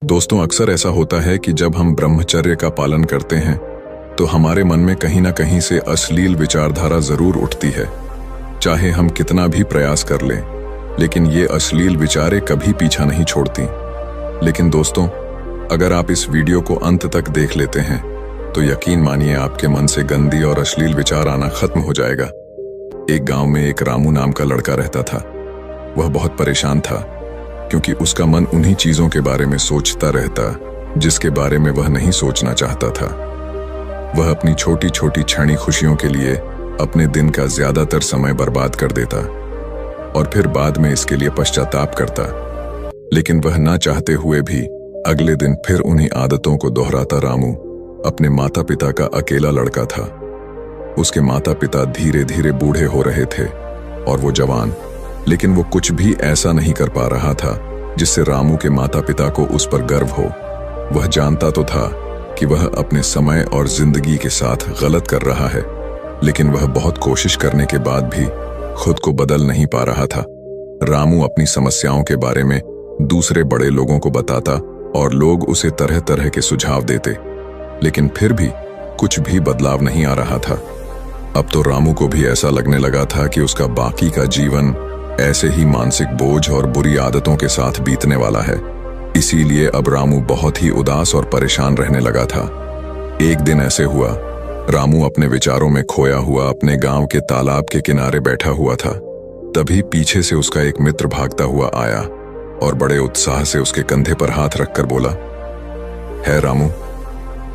दोस्तों, अक्सर ऐसा होता है कि जब हम ब्रह्मचर्य का पालन करते हैं तो हमारे मन में कहीं ना कहीं से अश्लील विचारधारा जरूर उठती है। चाहे हम कितना भी प्रयास कर लें, लेकिन ये अश्लील विचारें कभी पीछा नहीं छोड़ती। लेकिन दोस्तों, अगर आप इस वीडियो को अंत तक देख लेते हैं तो यकीन मानिए आपके मन से गंदी और अश्लील विचार आना खत्म हो जाएगा। एक गांव में एक रामू नाम का लड़का रहता था। वह बहुत परेशान था क्योंकि उसका मन उन्हीं चीजों के बारे में सोचता रहता जिसके बारे में वह नहीं सोचना चाहता था। वह अपनी छोटी छोटी क्षणिक खुशियों के लिए अपने दिन का ज्यादातर समय बर्बाद कर देता और फिर बाद में इसके लिए पश्चाताप करता। लेकिन वह ना चाहते हुए भी अगले दिन फिर उन्हीं आदतों को दोहराता। रामू अपने माता पिता का अकेला लड़का था। उसके माता पिता धीरे धीरे बूढ़े हो रहे थे और वो जवान, लेकिन वो कुछ भी ऐसा नहीं कर पा रहा था जिससे रामू के माता पिता को उस पर गर्व हो। वह जानता तो था कि वह अपने समय और जिंदगी के साथ गलत कर रहा है, लेकिन वह बहुत कोशिश करने के बाद भी खुद को बदल नहीं पा रहा था। रामू अपनी समस्याओं के बारे में दूसरे बड़े लोगों को बताता और लोग उसे तरह तरह के सुझाव देते, लेकिन फिर भी कुछ भी बदलाव नहीं आ रहा था। अब तो रामू को भी ऐसा लगने लगा था कि उसका बाकी का जीवन ऐसे ही मानसिक बोझ और बुरी आदतों के साथ बीतने वाला है। इसीलिए अब रामू बहुत ही उदास और परेशान रहने लगा था। एक दिन ऐसे हुआ, रामू अपने विचारों में खोया हुआ अपने गांव के तालाब के किनारे बैठा हुआ था। तभी पीछे से उसका एक मित्र भागता हुआ आया और बड़े उत्साह से उसके कंधे पर हाथ रखकर बोला, है रामू,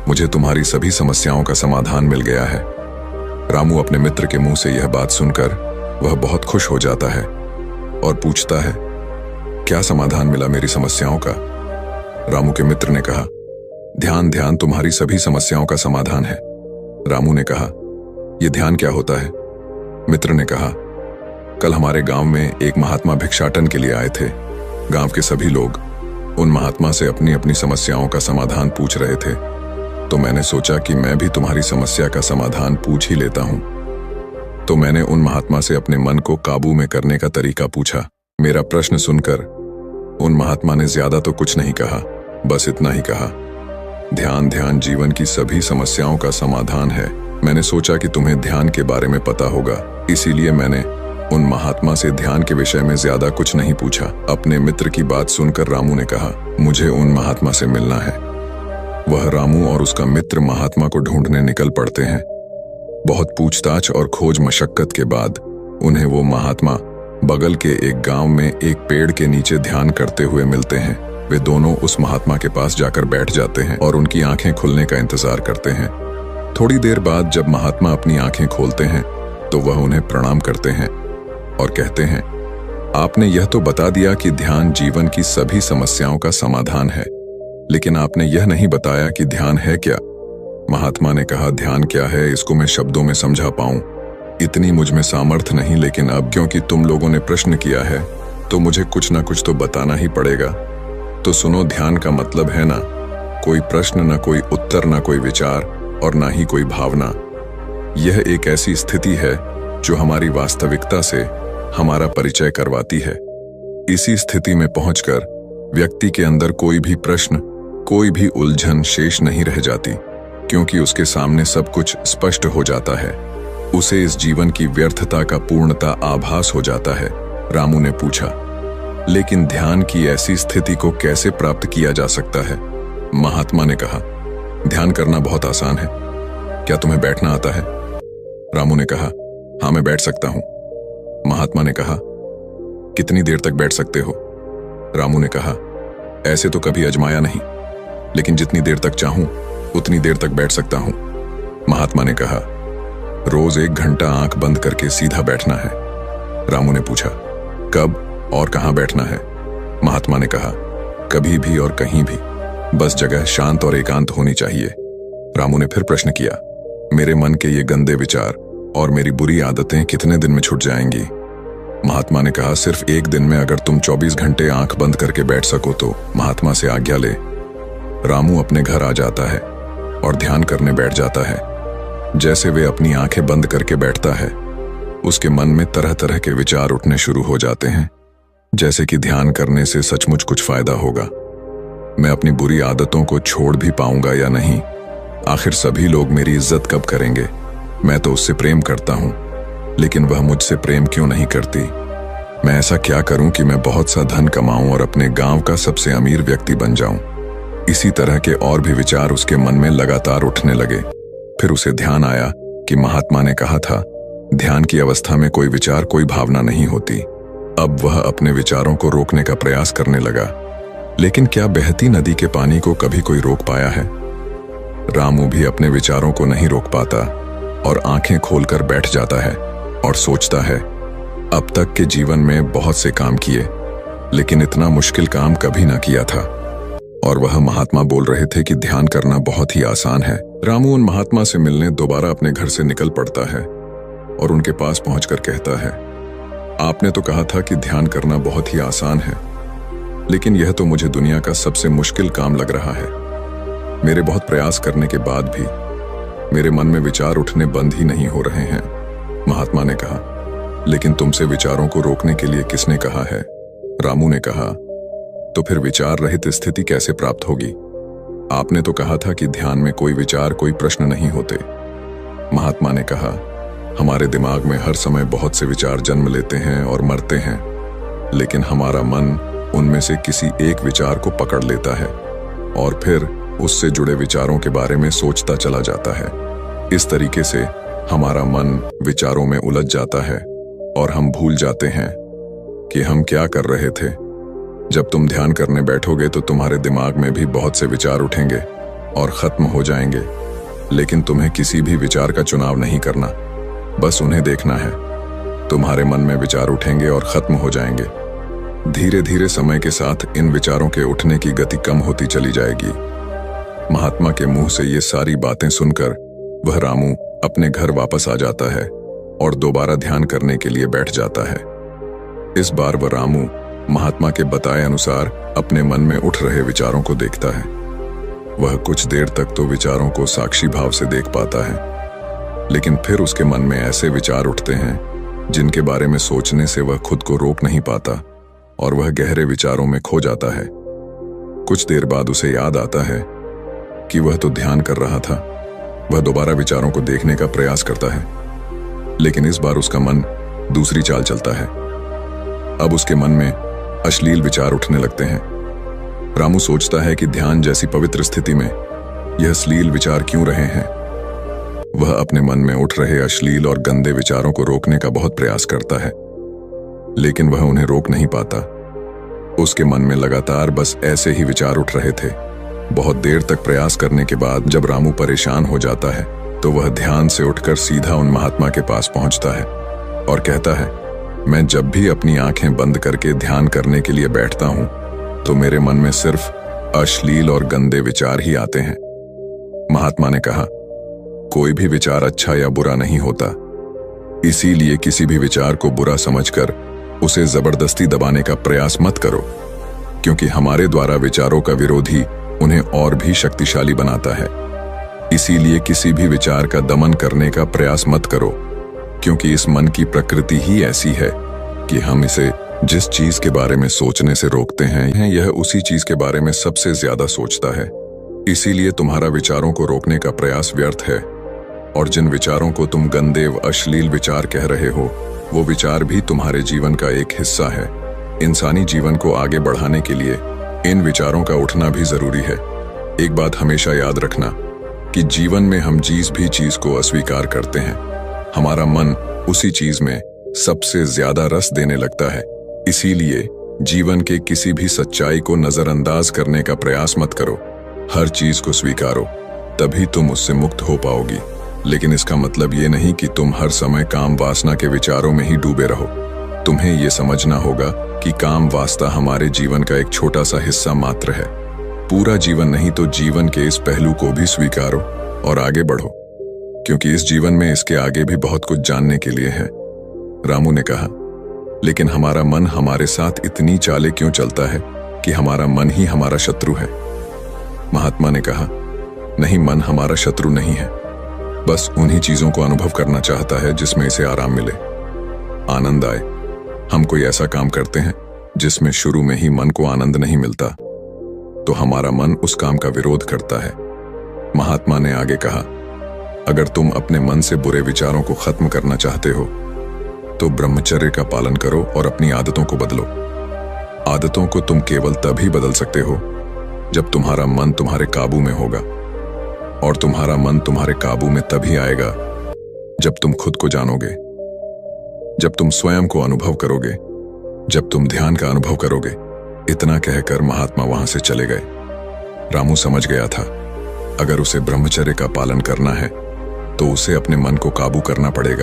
मुझे तुम्हारी सभी समस्याओं का समाधान मिल गया है। रामू अपने मित्र के मुंह से यह बात सुनकर वह बहुत खुश हो जाता है और पूछता है, क्या समाधान मिला मेरी समस्याओं का? रामू के मित्र ने कहा, ध्यान ध्यान तुम्हारी सभी समस्याओं का समाधान है। रामू ने कहा, यह ध्यान क्या होता है? मित्र ने कहा, कल हमारे गांव में एक महात्मा भिक्षाटन के लिए आए थे। गांव के सभी लोग उन महात्मा से अपनी अपनी समस्याओं का समाधान पूछ रहे थे, तो मैंने सोचा कि मैं भी तुम्हारी समस्या का समाधान पूछ ही लेता हूं। तो मैंने उन महात्मा से अपने मन को काबू में करने का तरीका पूछा। मेरा प्रश्न सुनकर उन महात्मा ने ज्यादा तो कुछ नहीं कहा, बस इतना ही कहा, ध्यान ध्यान जीवन की सभी समस्याओं का समाधान है। मैंने सोचा कि तुम्हें ध्यान के बारे में पता होगा, इसीलिए मैंने उन महात्मा से ध्यान के विषय में ज्यादा कुछ नहीं पूछा। अपने मित्र की बात सुनकर रामू ने कहा, मुझे उन महात्मा से मिलना है। वह रामू और उसका मित्र महात्मा को ढूंढने निकल पड़ते हैं। बहुत पूछताछ और खोज मशक्कत के बाद उन्हें वो महात्मा बगल के एक गांव में एक पेड़ के नीचे ध्यान करते हुए मिलते हैं। वे दोनों उस महात्मा के पास जाकर बैठ जाते हैं और उनकी आंखें खुलने का इंतजार करते हैं। थोड़ी देर बाद जब महात्मा अपनी आंखें खोलते हैं तो वह उन्हें प्रणाम करते हैं और कहते हैं, आपने यह तो बता दिया कि ध्यान जीवन की सभी समस्याओं का समाधान है, लेकिन आपने यह नहीं बताया कि ध्यान है क्या? महात्मा ने कहा, ध्यान क्या है इसको मैं शब्दों में समझा पाऊं, इतनी मुझ में सामर्थ्य नहीं, लेकिन अब क्योंकि तुम लोगों ने प्रश्न किया है तो मुझे कुछ ना कुछ तो बताना ही पड़ेगा। तो सुनो, ध्यान का मतलब है ना कोई प्रश्न, ना कोई उत्तर, ना कोई विचार और ना ही कोई भावना। यह एक ऐसी स्थिति है जो हमारी वास्तविकता से हमारा परिचय करवाती है। इसी स्थिति में पहुंचकर व्यक्ति के अंदर कोई भी प्रश्न, कोई भी उलझन शेष नहीं रह जाती, क्योंकि उसके सामने सब कुछ स्पष्ट हो जाता है। उसे इस जीवन की व्यर्थता का पूर्णता आभास हो जाता है। रामू ने पूछा, लेकिन ध्यान की ऐसी स्थिति को कैसे प्राप्त किया जा सकता है? महात्मा ने कहा, ध्यान करना बहुत आसान है। क्या तुम्हें बैठना आता है? रामू ने कहा, हाँ मैं बैठ सकता हूं। महात्मा ने कहा, कितनी देर तक बैठ सकते हो? रामू ने कहा, ऐसे तो कभी आजमाया नहीं, लेकिन जितनी देर तक चाहूं उतनी देर तक बैठ सकता हूं। महात्मा ने कहा, रोज 1 घंटा आंख बंद करके सीधा बैठना है। रामू ने पूछा, कब और कहां बैठना है? महात्मा ने कहा, कभी भी और कहीं भी, बस जगह शांत और एकांत होनी चाहिए। रामू ने फिर प्रश्न किया, मेरे मन के ये गंदे विचार और मेरी बुरी आदतें कितने दिन में छूट जाएंगी? महात्मा ने कहा, सिर्फ 1 दिन में अगर तुम 24 घंटे आंख बंद करके बैठ सको तो महात्मा से आज्ञा ले। रामू अपने घर आ जाता है और ध्यान करने बैठ जाता है। जैसे वे अपनी आंखें बंद करके बैठता है, उसके मन में तरह तरह के विचार उठने शुरू हो जाते हैं, जैसे कि ध्यान करने से सचमुच कुछ फायदा होगा। मैं अपनी बुरी आदतों को छोड़ भी पाऊंगा या नहीं? आखिर सभी लोग मेरी इज्जत कब करेंगे? मैं तो उससे प्रेम करता हूं, लेकिन वह मुझसे प्रेम क्यों नहीं करती? मैं ऐसा क्या करूं कि मैं बहुत सा धन कमाऊं और अपने गांव का सबसे अमीर व्यक्ति बन जाऊं? इसी तरह के और भी विचार उसके मन में लगातार उठने लगे। फिर उसे ध्यान आया कि महात्मा ने कहा था, ध्यान की अवस्था में कोई विचार, कोई भावना नहीं होती। अब वह अपने विचारों को रोकने का प्रयास करने लगा, लेकिन क्या बहती नदी के पानी को कभी कोई रोक पाया है? रामू भी अपने विचारों को नहीं रोक पाता और आंखें खोलकर बैठ जाता है और सोचता है, अब तक के जीवन में बहुत से काम किए, लेकिन इतना मुश्किल काम कभी ना किया था। और वह महात्मा बोल रहे थे कि ध्यान करना बहुत ही आसान है। रामू उन महात्मा से मिलने दोबारा अपने घर से निकल पड़ता है और उनके पास पहुंचकर कहता है, आपने तो कहा था कि ध्यान करना बहुत ही आसान है, लेकिन यह तो मुझे दुनिया का सबसे मुश्किल काम लग रहा है। मेरे बहुत प्रयास करने के बाद भी मेरे मन में विचार उठने बंद ही नहीं हो रहे हैं। महात्मा ने कहा, लेकिन तुमसे विचारों को रोकने के लिए किसने कहा है? रामू ने कहा, तो फिर विचार रहित स्थिति कैसे प्राप्त होगी? आपने तो कहा था कि ध्यान में कोई विचार, कोई प्रश्न नहीं होते। महात्मा ने कहा, हमारे दिमाग में हर समय बहुत से विचार जन्म लेते हैं और मरते हैं, लेकिन हमारा मन उनमें से किसी एक विचार को पकड़ लेता है और फिर उससे जुड़े विचारों के बारे में सोचता चला जाता है। इस तरीके से हमारा मन विचारों में उलझ जाता है और हम भूल जाते हैं कि हम क्या कर रहे थे। जब तुम ध्यान करने बैठोगे तो तुम्हारे दिमाग में भी बहुत से विचार उठेंगे और खत्म हो जाएंगे, लेकिन तुम्हें किसी भी विचार का चुनाव नहीं करना, बस उन्हें देखना है। तुम्हारे मन में विचार उठेंगे और खत्म हो जाएंगे। धीरे धीरे समय के साथ इन विचारों के उठने की गति कम होती चली जाएगी। महात्मा के मुंह से ये सारी बातें सुनकर वह रामू अपने घर वापस आ जाता है और दोबारा ध्यान करने के लिए बैठ जाता है। इस बार वह रामू महात्मा के बताए अनुसार अपने मन में उठ रहे विचारों को देखता है। वह कुछ देर तक तो विचारों को साक्षी भाव से देख पाता है, लेकिन फिर उसके मन में ऐसे विचार उठते हैं जिनके बारे में सोचने से वह खुद को रोक नहीं पाता और वह गहरे विचारों में खो जाता है। कुछ देर बाद उसे याद आता है कि वह तो ध्यान कर रहा था। वह दोबारा विचारों को देखने का प्रयास करता है, लेकिन इस बार उसका मन दूसरी चाल चलता है। अब उसके मन में अश्लील विचार उठने लगते हैं। रामू सोचता है कि ध्यान जैसी पवित्र स्थिति में यह अश्लील विचार क्यों रहे हैं। वह अपने मन में उठ रहे अश्लील और गंदे विचारों को रोकने का बहुत प्रयास करता है, लेकिन वह उन्हें रोक नहीं पाता। उसके मन में लगातार बस ऐसे ही विचार उठ रहे थे। बहुत देर तक प्रयास करने के बाद जब रामू परेशान हो जाता है तो वह ध्यान से उठकर सीधा उन महात्मा के पास पहुंचता है और कहता है, मैं जब भी अपनी आंखें बंद करके ध्यान करने के लिए बैठता हूं तो मेरे मन में सिर्फ अश्लील और गंदे विचार ही आते हैं। महात्मा ने कहा, कोई भी विचार अच्छा या बुरा नहीं होता, इसीलिए किसी भी विचार को बुरा समझकर उसे जबरदस्ती दबाने का प्रयास मत करो, क्योंकि हमारे द्वारा विचारों का विरोधी उन्हें और भी शक्तिशाली बनाता है। इसीलिए किसी भी विचार का दमन करने का प्रयास मत करो, क्योंकि इस मन की प्रकृति ही ऐसी है कि हम इसे जिस चीज के बारे में सोचने से रोकते हैं, यह उसी चीज के बारे में सबसे ज्यादा सोचता है। इसीलिए तुम्हारा विचारों को रोकने का प्रयास व्यर्थ है, और जिन विचारों को तुम गंदे व अश्लील विचार कह रहे हो, वो विचार भी तुम्हारे जीवन का एक हिस्सा है। इंसानी जीवन को आगे बढ़ाने के लिए इन विचारों का उठना भी जरूरी है। एक बात हमेशा याद रखना कि जीवन में हम जिस भी चीज को अस्वीकार करते हैं, हमारा मन उसी चीज में सबसे ज्यादा रस देने लगता है। इसीलिए जीवन के किसी भी सच्चाई को नजरअंदाज करने का प्रयास मत करो। हर चीज को स्वीकारो, तभी तुम उससे मुक्त हो पाओगी। लेकिन इसका मतलब ये नहीं कि तुम हर समय काम वासना के विचारों में ही डूबे रहो। तुम्हें ये समझना होगा कि काम वासना हमारे जीवन का एक छोटा सा हिस्सा मात्र है। पूरा जीवन नहीं तो जीवन के इस पहलू को भी स्वीकारो और आगे बढ़ो, क्योंकि इस जीवन में इसके आगे भी बहुत कुछ जानने के लिए है। रामू ने कहा, लेकिन हमारा मन हमारे साथ इतनी चालें क्यों चलता है कि हमारा मन ही हमारा शत्रु है? महात्मा ने कहा, नहीं, मन हमारा शत्रु नहीं है, बस उन्हीं चीजों को अनुभव करना चाहता है जिसमें इसे आराम मिले, आनंद आए। हम कोई ऐसा काम करते हैं जिसमें शुरू में ही मन को आनंद नहीं मिलता। तो हमारा मन उस काम का विरोध करता है। महात्मा ने आगे कहा, अगर तुम अपने मन से बुरे विचारों को खत्म करना चाहते हो तो ब्रह्मचर्य का पालन करो और अपनी आदतों को बदलो। आदतों को तुम केवल तभी बदल सकते हो जब तुम्हारा मन तुम्हारे काबू में होगा, और तुम्हारा मन तुम्हारे काबू में तभी आएगा जब तुम खुद को जानोगे, जब तुम स्वयं को अनुभव करोगे, जब तुम ध्यान का अनुभव करोगे। इतना कहकर महात्मा वहां से चले गए। रामू समझ गया था, अगर उसे ब्रह्मचर्य का पालन करना है तो उसे अपने मन को काबू करना पड़ेगा।